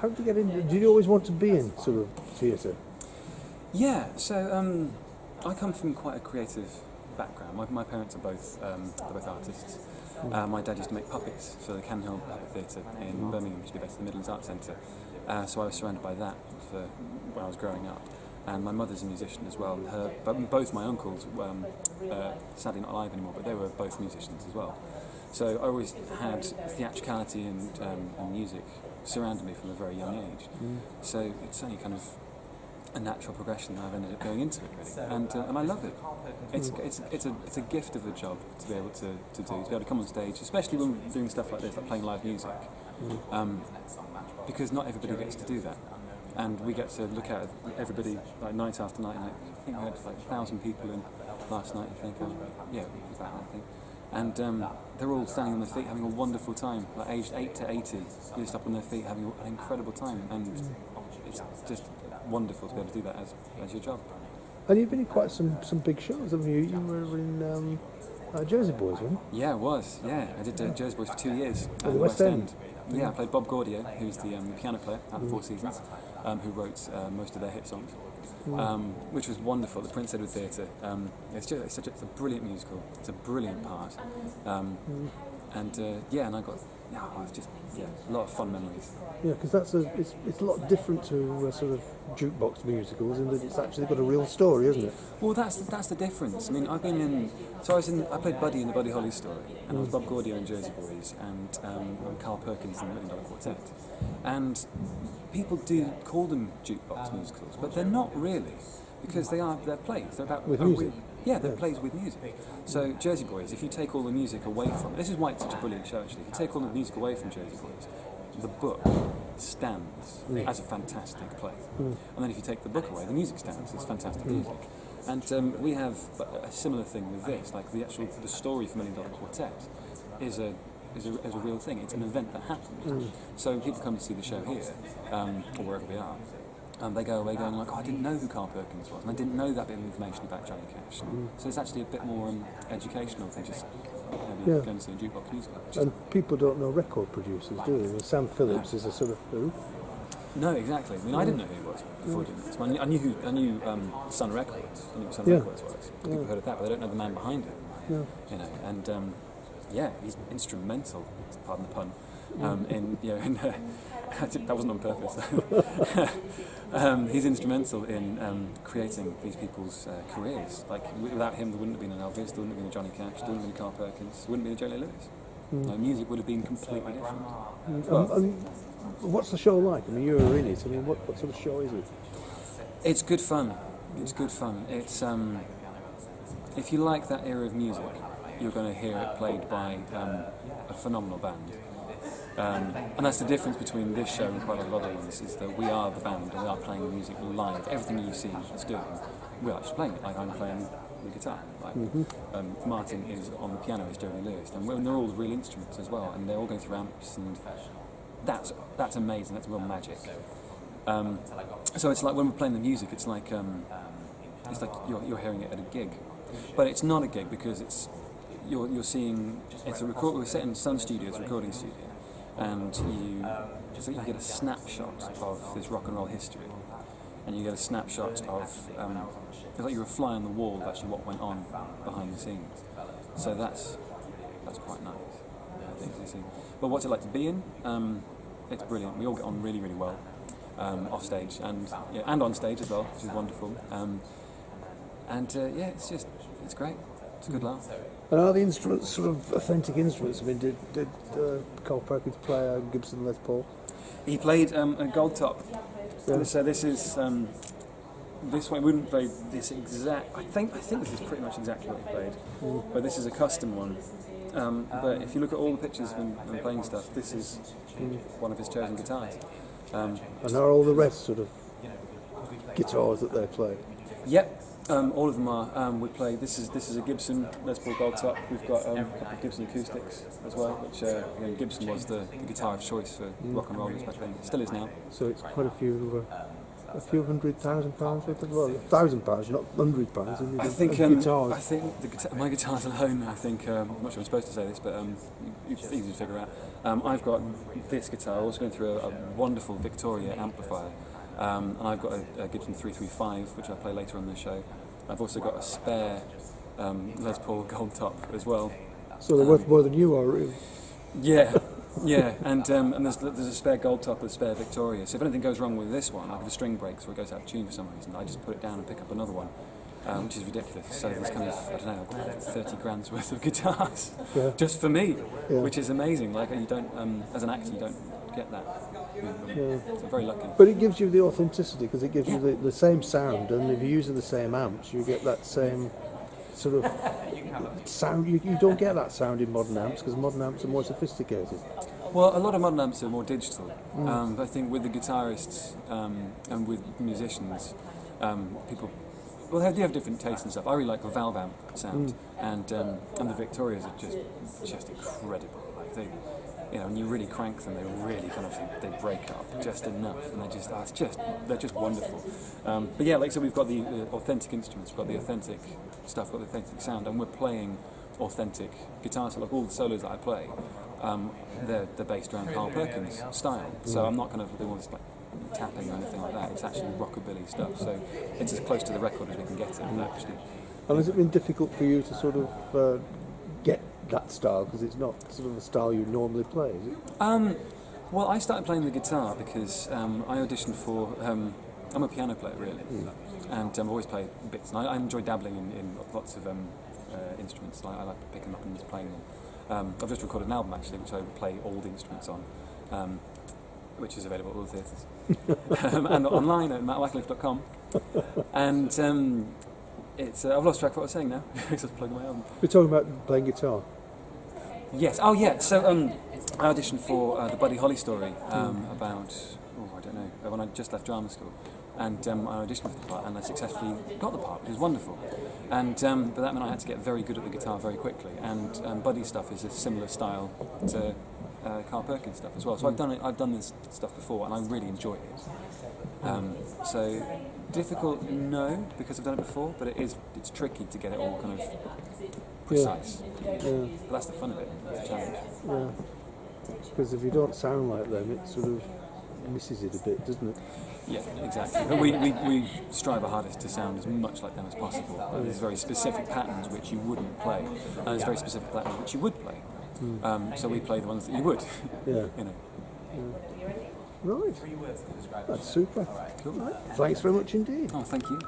how did you get into? Did you always want to be in sort of theatre? Yeah, so I come from quite a creative background. My parents are both they're both artists. My dad used to make puppets for the Cannon Hill Puppet Theatre in Birmingham, which is based in the Midlands Arts Centre. So I was surrounded by that for when I was growing up. And my mother's a musician as well. Both my uncles, sadly not alive anymore, but they were both musicians as well. So I always had theatricality and music surrounded me from a very young age. So it's only kind of a natural progression that I've ended up going into it, really. And I love it. It's a gift of a job to be able to do, to be able to come on stage, especially when we're doing stuff like this, like playing live music, because not everybody gets to do that. And we get to look at everybody like night after night. Like, I think we had like 1,000 people in last night. I think, yeah, about that, I think. And they're all standing on their feet, having a wonderful time. Like aged 8 to 80, just up on their feet, having an incredible time. And it's just wonderful to be able to do that as your job. And you've been in quite some big shows, haven't you? You were in Jersey Boys, weren't you? Yeah, I was. Yeah, I did Jersey Boys for 2 years at the West End. Yeah, I played Bob Gaudio, who's the piano player at the Four Seasons, who wrote most of their hit songs, which was wonderful. The Prince Edward Theatre. It's a brilliant musical. It's a brilliant part, and I got a lot of fun memories. Yeah, because it's a lot different to sort of jukebox musicals in that it's actually got a real story, isn't it? Well, that's the difference. I mean, I played Buddy in the Buddy Holly story, and I was Bob Gaudio in Jersey Boys, and I'm Carl Perkins in the Million Dollar Quartet. And people do call them jukebox musicals, but they're not really, because they're plays. They're about with music. They're plays with music. So Jersey Boys, if you take all the music away from it, this is why it's such a brilliant show actually. If you take all the music away from Jersey Boys, the book stands as a fantastic play. And then if you take the book away, the music stands as fantastic music. And we have a similar thing with this, like the story for Million Dollar Quartet is a real thing. It's an event that happened. So people come to see the show here, or wherever we are, and they go away going like, I didn't know who Carl Perkins was, and I didn't know that bit of information about Johnny Cash. So it's actually a bit more educational than just going to see a jukebox musical. And people don't know record producers, do they? Well, Sam Phillips is a sort of who? No, exactly. I mean, I didn't know who he was before doing this. I knew Sun Records. I knew what Sun Records was. People heard of that, but they don't know the man behind it. You know, and he's instrumental. Pardon the pun. That wasn't on purpose. He's instrumental in creating these people's careers. Like without him, there wouldn't have been an Elvis, there wouldn't have been a Johnny Cash, there wouldn't have been a Carl Perkins, there wouldn't have been a Jerry Lewis. Music would have been completely different. What's the show like? I mean, you were in it. I mean, what sort of show is it? It's good fun. It's good fun. It's if you like that era of music, you're going to hear it played by a phenomenal band. And that's the difference between this show and quite a lot of other ones, is that we are the band and we are playing the music live. Everything you see us doing, we're actually playing it. Like I'm playing the guitar. Like Martin is on the piano, is Jerry Lewis, and they're all real instruments as well, and they're all going through amps, and that's amazing. That's real magic. So it's like when we're playing the music, it's like you're hearing it at a gig, but it's not a gig because you're seeing it's a record. We're set in Sun Studios, recording studio, and you get a snapshot of this rock and roll history, and you get a snapshot of it's like you're a fly on the wall of actually what went on behind the scenes. So that's quite nice, I think, to see. But what's it like to be in? It's brilliant. We all get on really, really well off stage and on stage as well, which is wonderful. It's great. It's a good laugh. And are the instruments sort of authentic instruments? I mean, did Carl Perkins play a Gibson Les Paul? He played a gold top. Yeah. So this is this one. We wouldn't play this exact. I think this is pretty much exactly what he played, but this is a custom one. But if you look at all the pictures of him playing stuff, this is one of his chosen guitars. And are all the rest sort of guitars that they play? Yep. All of them are. We play. This is a Gibson Les Paul gold top. We've got a couple of Gibson acoustics as well, which Gibson was the guitar of choice for rock and rollers back then. It still is now. So it's quite a few £100,000 worth of, well, £1,000, not £100. I think guitars. I think my guitars alone. I think I'm not sure I'm supposed to say this, but it's easy to figure out. I've got this guitar, also going through a wonderful Victoria amplifier, and I've got a Gibson 335, which I play later on the show. I've also got a spare Les Paul Gold Top as well. So they're worth more than you are, really. Yeah, yeah, and there's a spare Gold Top with a spare Victoria. So if anything goes wrong with this one, like if the string breaks or it goes out of tune for some reason, I just put it down and pick up another one, which is ridiculous. So there's kind of, I don't know, 30 grand's worth of guitars just for me, which is amazing. Like you don't, as an actor, you don't get that. So very lucky. But it gives you the authenticity, because it gives you the same sound, and if you're using the same amps, you get that same sort of sound. You don't get that sound in modern amps, because modern amps are more sophisticated. Well, a lot of modern amps are more digital. But I think with the guitarists and with musicians, people, well, they do have different tastes and stuff. I really like the valve amp sound, and the Victorias are just incredible. Like they, you know, when you really crank them, they really kind of they break up just enough, and they're just wonderful. But yeah, like so, we've got the authentic instruments, we've got the authentic stuff, we've got the authentic sound, and we're playing authentic guitar. So like all the solos that I play, they're based around Carl Perkins style. So I'm not kind of doing all this like tapping or anything like that. It's actually rockabilly stuff. So it's as close to the record as we can get it, actually. And has it been difficult for you to sort of get that style, because it's not sort of a style you normally play, is it? Well, I started playing the guitar because I auditioned for. I'm a piano player, really, and I've always played bits. And I enjoy dabbling in lots of instruments. I like picking up and just playing them. I've just recorded an album actually, which I play all the instruments on, which is available at all the theatres and online at wycliffe.com. And it's I've lost track of what I was saying now. I was plugging my album. We're talking about playing guitar. Yes. Oh, yeah. So I auditioned for the Buddy Holly story about I don't know, when I just left drama school, and I auditioned for the part, and I successfully got the part, which was wonderful. And but that meant I had to get very good at the guitar very quickly. And Buddy's stuff is a similar style to Carl Perkins stuff as well. So I've done this stuff before, and I really enjoy it. So difficult, no, because I've done it before, but it's tricky to get it all kind of precise. But that's the fun of it. It's a challenge. Yeah. Because if you don't sound like them, it sort of misses it a bit, doesn't it? Yeah, exactly. But we strive our hardest to sound as much like them as possible. There's very specific patterns which you wouldn't play, and there's very specific patterns which you would play. So we play the ones that you would. Yeah. You know. Right. That's super. Cool. Right. Thanks very much indeed. Oh, thank you.